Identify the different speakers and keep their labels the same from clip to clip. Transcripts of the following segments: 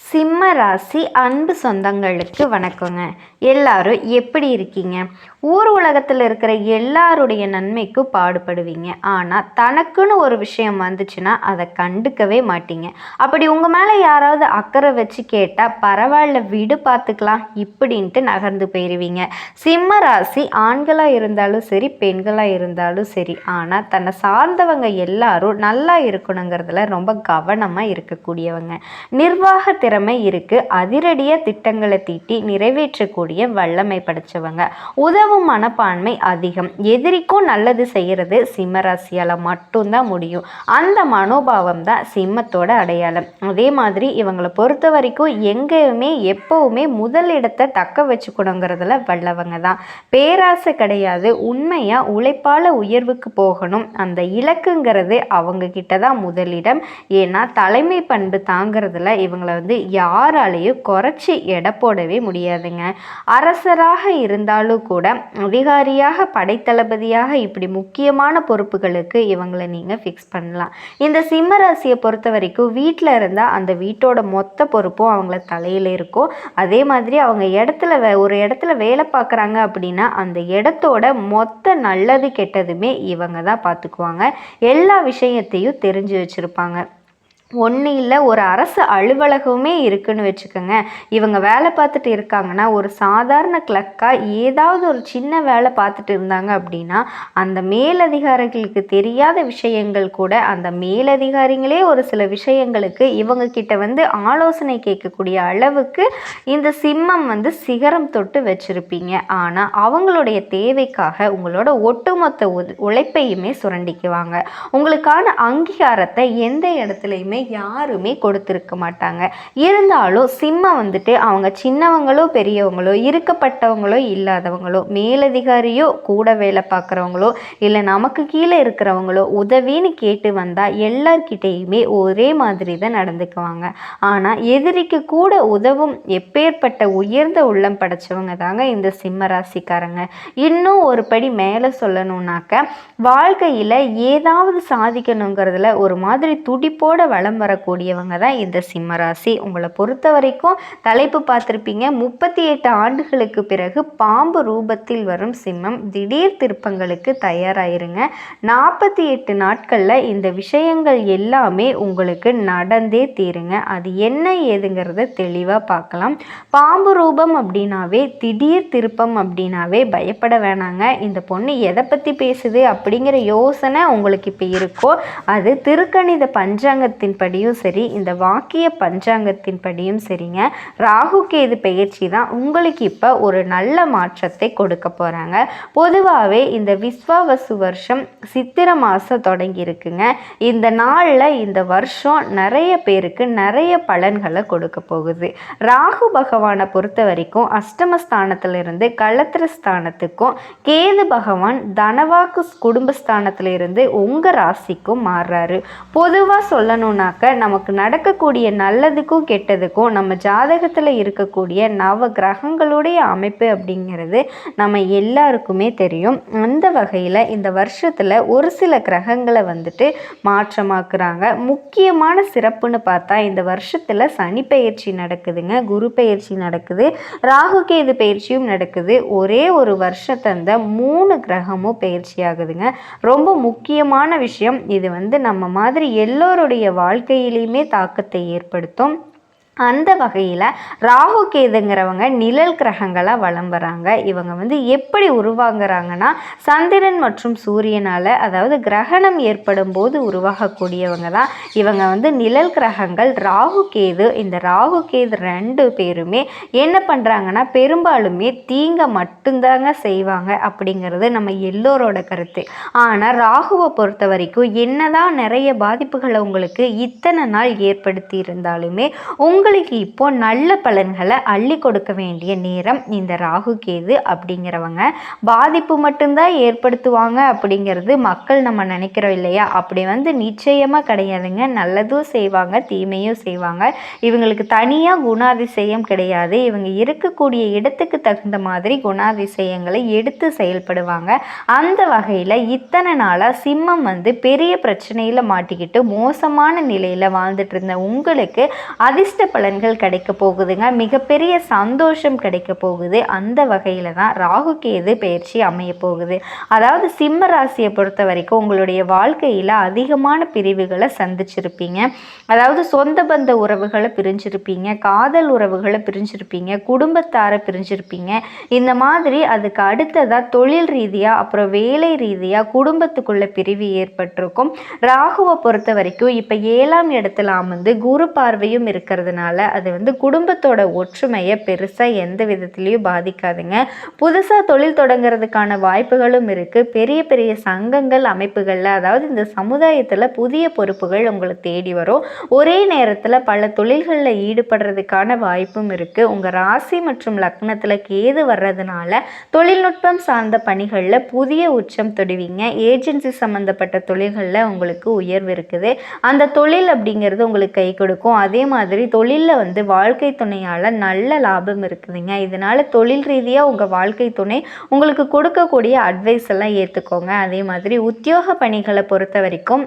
Speaker 1: சிம்ம ராசி அன்பு சொந்தங்களுக்கு வணக்கங்க. எல்லாரும் எப்படி இருக்கீங்க? ஊர் உலகத்தில் இருக்கிற எல்லாருடைய நன்மைக்கும் பாடுபடுவீங்க. ஆனால் தனக்குன்னு ஒரு விஷயம் வந்துச்சுன்னா அதை கண்டுக்கவே மாட்டீங்க. அப்படி உங்கள் மேலே யாராவது அக்கறை வச்சு கேட்டால் பரவாயில்ல விடு பார்த்துக்கலாம் இப்படின்ட்டு நகர்ந்து போயிடுவீங்க. சிம்ம ராசி ஆண்களாக இருந்தாலும் சரி, பெண்களாக இருந்தாலும் சரி, ஆனால் தன்னை சார்ந்தவங்க எல்லாரும் நல்லா இருக்கணுங்கிறதுல ரொம்ப கவனமாக இருக்கக்கூடியவங்க. நிர்வாக திறமை இருக்கு. அதிரடியாக திட்டங்களை தீட்டி நிறைவேற்றக்கூடிய வல்லமை படைச்சவங்க. உதவும் மனப்பான்மை அதிகம். எதிரிக்கும் நல்லது செய்யறது சிம்மராசியால மட்டும்தான் முடியும். அந்த மனோபாவம் தான் சிம்மத்தோட அடையாளம். அதே மாதிரி இவங்களை பொறுத்த வரைக்கும் எங்கேயுமே எப்பவுமே முதல் இடத்தை தக்க வச்சுக்கணுங்கிறதுல வல்லவங்க தான். பேராசை கிடையாது. உண்மையா உழைப்பால உயர்வுக்கு போகணும். அந்த இலக்குங்கிறது அவங்க கிட்ட தான் முதலிடம். ஏன்னா தலைமை பண்பு தாங்கிறதுல இவங்களை யாராலையும் குறைச்சி எடை போடவே முடியாதுங்க. அரசராக இருந்தாலும் கூட அதிகாரியாக, படைத்தளபதியாக, இப்படி முக்கியமான பொறுப்புகளுக்கு இவங்களை நீங்கள் ஃபிக்ஸ் பண்ணலாம். இந்த சிம்ம ராசியை பொறுத்த வரைக்கும் வீட்டில் இருந்தால் அந்த வீட்டோட மொத்த பொறுப்பும் அவங்கள தலையில் இருக்கும். அதே மாதிரி அவங்க ஒரு இடத்துல வேலை பார்க்குறாங்க அப்படின்னா அந்த இடத்தோட மொத்த நல்லது கெட்டதுமே இவங்க தான் பார்த்துக்குவாங்க. எல்லா விஷயத்தையும் தெரிஞ்சு வச்சுருப்பாங்க. ஒன்று இல்லை, ஒரு அரசு அலுவலகமே இருக்குன்னு வச்சுக்கோங்க. இவங்க வேலை பார்த்துட்டு இருக்காங்கன்னா ஒரு சாதாரண கிளர்க்காக ஏதாவது ஒரு சின்ன வேலை பார்த்துட்டு இருந்தாங்க அப்படின்னா அந்த மேலதிகாரிகளுக்கு தெரியாத விஷயங்கள் கூட அந்த மேலதிகாரிகளே ஒரு சில விஷயங்களுக்கு இவங்க கிட்ட ஆலோசனை கேட்கக்கூடிய அளவுக்கு இந்த சிம்மம் சிகரம் தொட்டு வச்சிருப்பீங்க. ஆனால் அவங்களுடைய தேவைக்காக உங்களோட ஒட்டுமொத்த உழைப்பையுமே சுரண்டிக்குவாங்க. உங்களுக்கான அங்கீகாரத்தை எந்த இடத்துலையுமே யாருமே கொடுத்திருக்க மாட்டாங்க. இருந்தாலும் சிம்மம் அவங்க சின்னவங்களோ பெரியவங்களோ, இருக்கப்பட்டவங்களோ இல்லாதவங்களோ, மேலதிகாரியோ கூட வேலை பார்க்குறவங்களோ இல்லை நமக்கு கீழே இருக்கிறவங்களோ உதவின்னு கேட்டு வந்தால் எல்லார்கிட்டையுமே ஒரே மாதிரி தான் நடந்துக்குவாங்க. ஆனால் எதிரிக்கு கூட உதவும் எப்பேற்பட்ட உயர்ந்த உள்ளம் படைச்சவங்க தாங்க இந்த சிம்ம ராசிக்காரங்க. இன்னும் ஒரு படி மேலே சொல்லணும்னாக்க வாழ்க்கையில் ஏதாவது சாதிக்கணுங்கிறதுல ஒரு மாதிரி துடிப்போட வளம் வரக்கூடியவங்க தான் இந்த சிம்ம ராசி. உங்களை பொறுத்த வரைக்கும் தலைப்பு பார்த்துருப்பீங்க. 38 ஆண்டுகளுக்கு பிறகு பாம்பு ரூபத்தில் வரும் சிம்மம். திடீர் திருப்பங்களுக்கு தயாராயிருங்க. 48 நாட்களில் இந்த விஷயங்கள் எல்லாமே உங்களுக்கு நடந்தே தீருங்க. அது என்ன ஏதுங்கிறத தெளிவாக பார்க்கலாம். பாம்பு ரூபம் அப்படின்னாவே, திடீர் திருப்பம் அப்படின்னாவே பயப்பட வேணாங்க. இந்த பொண்ணு எதை பற்றி பேசுது அப்படிங்கிற யோசனை உங்களுக்கு இப்போ இருக்கோ அது திருக்கணித பஞ்சாங்கத்தின் படியும் சரி, இந்த வாக்கிய பஞ்சாங்கத்தின் படியும் சரிங்க. ராகு கேது பெயர்ச்சி தான் உங்களுக்கு இப்போ ஒரு நல்ல மாற்றத்தை கொடுக்க போகிறாங்க. பொதுவாகவே இந்த விஸ்வாவசு வருஷம் சித்திரை மாதம் தொடங்கி இருக்குங்க. இந்த நாளில் இந்த வருஷம் நிறைய பேருக்கு நிறைய பலன்களை கொடுக்க போகுது. ராகு பகவானை பொறுத்த வரைக்கும் அஷ்டமஸ்தானத்திலிருந்து களத்திரஸ்தானத்துக்கும், கேது பகவான் தனவாக்கு குடும்பஸ்தானத்திலிருந்து உங்கள் ராசிக்கும் மாறுறாரு. பொதுவாக சொல்லணும்னாக்க நமக்கு நடக்கக்கூடிய நல்லதுக்கும் கெட்டதுக்கும் நம்ம ஜாதகத்தில் இருக்கக்கூடிய நவ கிரகங்களுடைய அமைப்பு அப்படிங்கிறது நம்ம எல்லாருக்குமே தெரியும். அந்த வகையில் இந்த வருஷத்தில் ஒரு சில கிரகங்களை மாற்றமாக்குறாங்க. முக்கியமான சிறப்புன்னு பார்த்தா இந்த வருஷத்தில் சனி பெயர்ச்சி நடக்குதுங்க, குரு பெயர்ச்சி நடக்குது, ராகு கேது பெயர்ச்சியும் நடக்குது. ஒரே ஒரு வருஷத்தந்த 3 கிரகமும் பெயர்ச்சி ஆகுதுங்க. ரொம்ப முக்கியமான விஷயம் இது. நம்ம மாதிரி எல்லோருடைய வாழ்க்கையிலையுமே தாக்கத்தை ஏற்படுத்தும். அந்த வகையில் ராகு கேதுங்கிறவங்க நிழல் கிரகங்களாக வலம் வராங்க. இவங்க எப்படி உருவாங்குறாங்கன்னா சந்திரன் மற்றும் சூரியனால், அதாவது கிரகணம் ஏற்படும் போது உருவாகக்கூடியவங்க தான் இவங்க நிழல் கிரகங்கள் ராகு கேது. இந்த ராகு கேது 2 பேருமே என்ன பண்ணுறாங்கன்னா பெரும்பாலுமே தீங்க மட்டும்தாங்க செய்வாங்க அப்படிங்கிறது நம்ம எல்லோரோட கருத்து. ஆனால் ராகுவை பொறுத்த வரைக்கும் என்னதான் நிறைய பாதிப்புகளை உங்களுக்கு இத்தனை நாள் ஏற்படுத்தி இருந்தாலுமே உங்களுக்கு இப்போ நல்ல பலன்களை அள்ளி கொடுக்க வேண்டிய நேரம். இந்த ராகு கேது அப்படிங்கிறவங்க பாதிப்பு மட்டும்தான் ஏற்படுத்துவாங்க அப்படிங்கிறது மக்கள் நம்ம நினைக்கிறோம் இல்லையா? அப்படி நிச்சயமாக கிடையாதுங்க. நல்லதும் செய்வாங்க, தீமையும் செய்வாங்க. இவங்களுக்கு தனியாக குணாதிசயம் கிடையாது. இவங்க இருக்கக்கூடிய இடத்துக்கு தகுந்த மாதிரி குணாதிசயங்களை எடுத்து செயல்படுவாங்க. அந்த வகையில் இத்தனை நாளாக சிம்மம் பெரிய பிரச்சனையில் மாட்டிக்கிட்டு மோசமான நிலையில் வாழ்ந்துட்டு இருந்த உங்களுக்கு அதிர்ஷ்ட பலன்கள் கிடைக்க போகுதுங்க. மிகப்பெரிய சந்தோஷம் கிடைக்க போகுது. அந்த வகையில் தான் ராகு கேது பயிற்சி அமைய போகுது. அதாவது சிம்ம ராசியை பொறுத்த வரைக்கும் உங்களுடைய வாழ்க்கையில் அதிகமான பிரிவுகளை சந்திச்சிருப்பீங்க. அதாவது சொந்த பந்த உறவுகளை பிரிஞ்சிருப்பீங்க, காதல் உறவுகளை பிரிஞ்சிருப்பீங்க, குடும்பத்தாரை பிரிஞ்சிருப்பீங்க. இந்த மாதிரி அதுக்கு அடுத்ததாக தொழில் ரீதியாக, அப்புறம் வேலை ரீதியாக குடும்பத்துக்குள்ள பிரிவு ஏற்பட்டிருக்கும். ராகுவை பொறுத்த வரைக்கும் இப்போ 7ஆம் இடத்துல அமர்ந்து குரு பார்வையும் இருக்கிறதுனால அது குடும்பத்தோட ஒற்றுமையை பெருசாக எந்த விதத்துலையும் பாதிக்காதுங்க. புதுசாக தொழில் தொடங்குறதுக்கான வாய்ப்புகளும் இருக்குது. பெரிய பெரிய சங்கங்கள் அமைப்புகளில், அதாவது இந்த சமுதாயத்தில் புதிய பொறுப்புகள் உங்களை தேடி வரும். ஒரே நேரத்தில் பல தொழில்களில் ஈடுபடுறதுக்கான வாய்ப்பும் இருக்குது. உங்கள் ராசி மற்றும் லக்னத்தில் கேது வர்றதுனால தொழில்நுட்பம் சார்ந்த பணிகளில் புதிய உச்சம் தொடுவீங்க. ஏஜென்சி சம்மந்தப்பட்ட தொழில்களில் உங்களுக்கு உயர்வு இருக்குது. அந்த தொழில் அப்படிங்கிறது உங்களுக்கு கை கொடுக்கும். அதே மாதிரி தொழிலில் வாழ்க்கை துணையால் நல்ல லாபம் இருக்குதுங்க. இதனால் தொழில் ரீதியாக உங்கள் வாழ்க்கை துணை உங்களுக்கு கொடுக்கக்கூடிய அட்வைஸ் எல்லாம் ஏற்றுக்கோங்க. அதே மாதிரி உத்தியோக பணிகளை பொறுத்த வரைக்கும்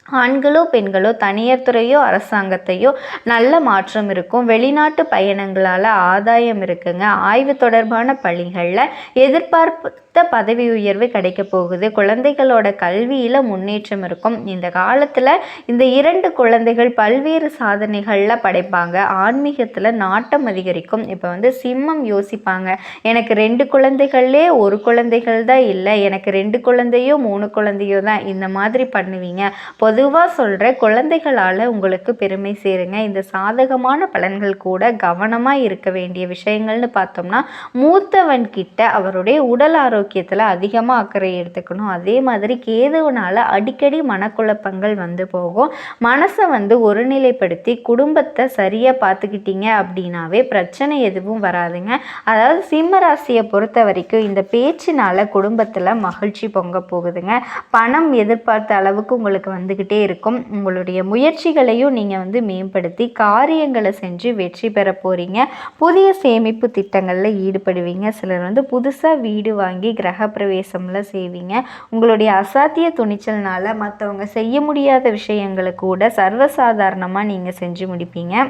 Speaker 1: ஆண்களோ பெண்களோ தனியார் துறையோ அரசாங்கத்தையோ நல்ல மாற்றம் இருக்கும். வெளிநாட்டு பயணங்களால் ஆதாயம் இருக்குங்க. ஆய்வு தொடர்பான பணிகளில் எதிர்பார்த்த பதவி உயர்வு கிடைக்க போகுது. குழந்தைகளோட கல்வியில் முன்னேற்றம் இருக்கும். இந்த காலத்தில் இந்த 2 குழந்தைகள் பல்வேறு சாதனைகளில் படைப்பாங்க. ஆன்மீகத்தில் நாட்டம் அதிகரிக்கும். இப்போ சிம்மம் யோசிப்பாங்க, எனக்கு 2 குழந்தைகள்லே 1 குழந்தைகள் தான் இல்லை, எனக்கு 2 குழந்தையோ 3 குழந்தையோ தான், இந்த மாதிரி பண்ணுவீங்க. பொதுவாக சொல்கிற குழந்தைகளால் உங்களுக்கு பெருமை சேருங்க. இந்த சாதகமான பலன்கள் கூட கவனமாக இருக்க வேண்டிய விஷயங்கள்னு பார்த்தோம்னா, மூத்தவன் கிட்ட அவருடைய உடல் ஆரோக்கியத்தில் அதிகமாக அக்கறை எடுத்துக்கணும். அதே மாதிரி கேதுவனால் அடிக்கடி மனக்குழப்பங்கள் போகும். மனசை ஒருநிலைப்படுத்தி குடும்பத்தை சரியாக பார்த்துக்கிட்டீங்க அப்படின்னாவே பிரச்சனை எதுவும் வராதுங்க. அதாவது சிம்ம ராசியை பொறுத்த வரைக்கும் இந்த பேச்சினால் குடும்பத்தில் மகிழ்ச்சி பொங்க போகுதுங்க. பணம் எதிர்பார்த்த அளவுக்கு உங்களுக்கு வந்துக்கிட்டே இருக்கும். உங்களுடைய முயற்சிகளையும் நீங்கள் மேம்படுத்தி காரியங்களை செஞ்சு வெற்றி பெற போகிறீங்க. புதிய சேமிப்பு திட்டங்களில் ஈடுபடுவீங்க. சிலர் புதுசாக வீடு வாங்கி கிரக பிரவேசம்லாம் செய்வீங்க. உங்களுடைய அசாத்திய துணிச்சல்னால மற்றவங்க செய்ய முடியாத விஷயங்களை கூட சர்வசாதாரணமாக நீங்கள் செஞ்சு முடிப்பீங்க.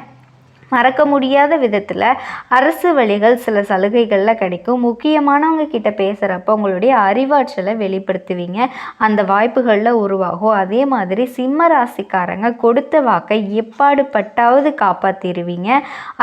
Speaker 1: மறக்க முடியாத விதத்தில் அரசு வழிகள் சில சலுகைகளில் கிடைக்கும். முக்கியமானவங்க கிட்ட பேசுகிறப்ப உங்களுடைய அறிவாற்றலை வெளிப்படுத்துவீங்க. அந்த வாய்ப்புகளில் உருவாகும். அதே மாதிரி சிம்ம ராசிக்காரங்க கொடுத்த வாக்கை எப்பாடுபட்டாவது காப்பாற்றிடுவீங்க.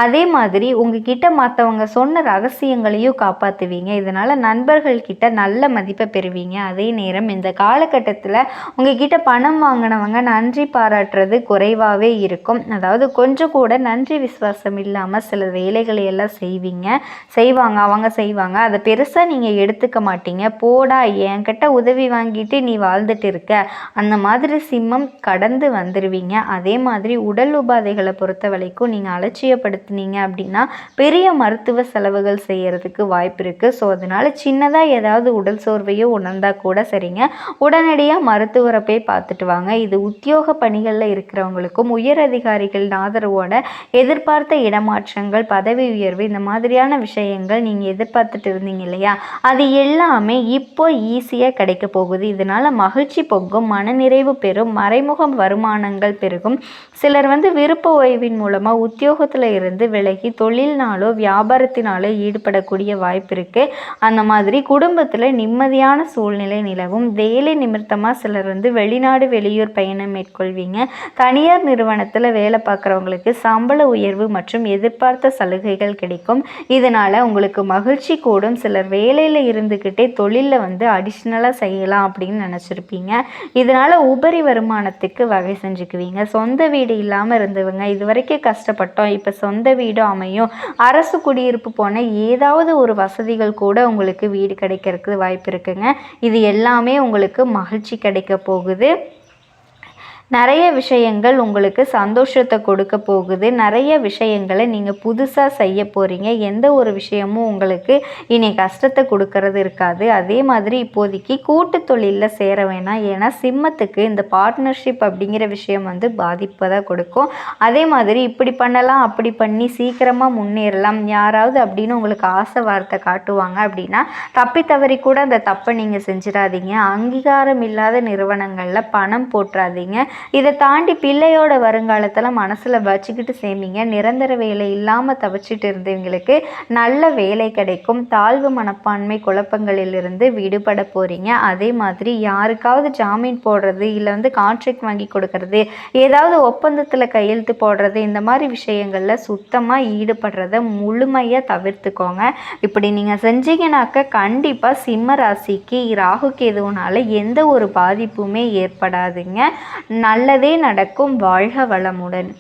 Speaker 1: அதே மாதிரி உங்ககிட்ட மற்றவங்க சொன்ன ரகசியங்களையும் காப்பாற்றுவீங்க. இதனால் நண்பர்கள்கிட்ட நல்ல மதிப்பை பெறுவீங்க. அதே நேரம் இந்த காலகட்டத்தில் உங்ககிட்ட பணம் வாங்கினவங்க நன்றி பாராட்டுறது குறைவாகவே இருக்கும். அதாவது கொஞ்சம் கூட நன்றி விசுவாசம் இல்லாமல் சில வேலைகளை எல்லாம் அவங்க செய்வாங்க. அதை பெருசாக நீங்கள் எடுத்துக்க மாட்டீங்க. போடா, என்கிட்ட உதவி வாங்கிட்டு நீ வாழ்ந்துட்டு இருக்க, அந்த மாதிரி சிம்மம் கடந்து வந்துடுவீங்க. அதே மாதிரி உடல் உபாதைகளை பொறுத்த வரைக்கும் நீங்கள் அலட்சியப்படுத்தினீங்க அப்படின்னா பெரிய மருத்துவ செலவுகள் செய்யறதுக்கு வாய்ப்பு இருக்குது. ஸோ அதனால் சின்னதாக ஏதாவது உடல் சோர்வையோ உணர்ந்தா கூட சரிங்க, உடனடியாக மருத்துவரை போய் பார்த்துட்டு வாங்க. இது உத்தியோக பணிகளில் இருக்கிறவங்களுக்கும் உயர் அதிகாரிகள் ஆதரவோட எதிர்பார்த்த இடமாற்றங்கள், பதவி உயர்வு, இந்த மாதிரியான விஷயங்கள் நீங்கள் எதிர்பார்த்துட்டு இருந்தீங்க இல்லையா, அது எல்லாமே இப்போ ஈஸியாக கிடைக்க போகுது. இதனால் மகிழ்ச்சி பொங்கும், மனநிறைவு பெறும், மறைமுக வருமானங்கள் பெருகும். சிலர் விருப்ப ஓய்வின் மூலமாக உத்தியோகத்தில் இருந்து விலகி தொழில்னாலோ வியாபாரத்தினாலோ ஈடுபடக்கூடிய வாய்ப்பு இருக்குது. அந்த மாதிரி குடும்பத்தில் நிம்மதியான சூழ்நிலை நிலவும். வேலை நிமித்தமாக சிலர் வெளிநாடு வெளியூர் பயணம் மேற்கொள்வீங்க. தனியார் நிறுவனத்தில் வேலை பார்க்குறவங்களுக்கு சம்பள உயர்வு மற்றும் எதிர்பார்த்த சலுகைகள் கிடைக்கும். இதனால் உங்களுக்கு மகிழ்ச்சி கூடும். சிலர் வேலையில் இருந்துக்கிட்டே தொழிலில் அடிஷ்னலாக செய்யலாம் அப்படின்னு நினச்சிருப்பீங்க. இதனால் உபரி வருமானத்துக்கு வகை செஞ்சுக்குவீங்க. சொந்த வீடு இல்லாமல் இருந்தவங்க இது வரைக்கும் கஷ்டப்பட்டோம், இப்போ சொந்த வீடும் அமையும். அரசு குடியிருப்பு போன ஏதாவது ஒரு வசதிகள் கூட உங்களுக்கு வீடு கிடைக்கிறதுக்கு வாய்ப்பு இருக்குங்க. இது எல்லாமே உங்களுக்கு மகிழ்ச்சி கிடைக்க போகுது. நிறைய விஷயங்கள் உங்களுக்கு சந்தோஷத்தை கொடுக்க போகுது. நிறைய விஷயங்களை நீங்கள் புதுசாக செய்ய போகிறீங்க. எந்த ஒரு விஷயமும் உங்களுக்கு இனி கஷ்டத்தை கொடுக்கறது இருக்காது. அதே மாதிரி இப்போதைக்கு கூட்டு தொழிலில் சேர வேணாம். ஏன்னா சிம்மத்துக்கு இந்த பார்ட்னர்ஷிப் அப்படிங்கிற விஷயம் பாதிப்பை தான் கொடுக்கும். அதே மாதிரி இப்படி பண்ணலாம், அப்படி பண்ணி சீக்கிரமாக முன்னேறலாம் யாராவது அப்படின்னு உங்களுக்கு ஆசை வார்த்தை காட்டுவாங்க அப்படின்னா தப்பி தவறி கூட அந்த தப்பை நீங்கள் செஞ்சிடாதீங்க. அங்கீகாரம் இல்லாத நிறுவனங்களில் பணம் போட்டுறாதீங்க. இதை தாண்டி பிள்ளையோட வருங்காலத்தில் மனசில் வச்சுக்கிட்டு சேமிங்க. நிரந்தர வேலை இல்லாமல் தவிச்சிட்டு இருந்தவங்களுக்கு நல்ல வேலை கிடைக்கும். தாழ்வு மனப்பான்மை குழப்பங்களிலிருந்து விடுபட போகிறீங்க. அதே மாதிரி யாருக்காவது ஜாமீன் போடுறது, இல்லை கான்ட்ராக்ட் வாங்கி கொடுக்கறது, ஏதாவது ஒப்பந்தத்தில் கையெழுத்து போடுறது, இந்த மாதிரி விஷயங்களில் சுத்தமாக ஈடுபடுறத முழுமையாக தவிர்த்துக்கோங்க. இப்படி நீங்கள் செஞ்சீங்கன்னாக்க கண்டிப்பாக சிம்ம ராசிக்கு ராகு கேதுவுனால எந்த ஒரு பாதிப்புமே ஏற்படாதுங்க. நல்லதே நடக்கும். வாழ்க வளமுடன்.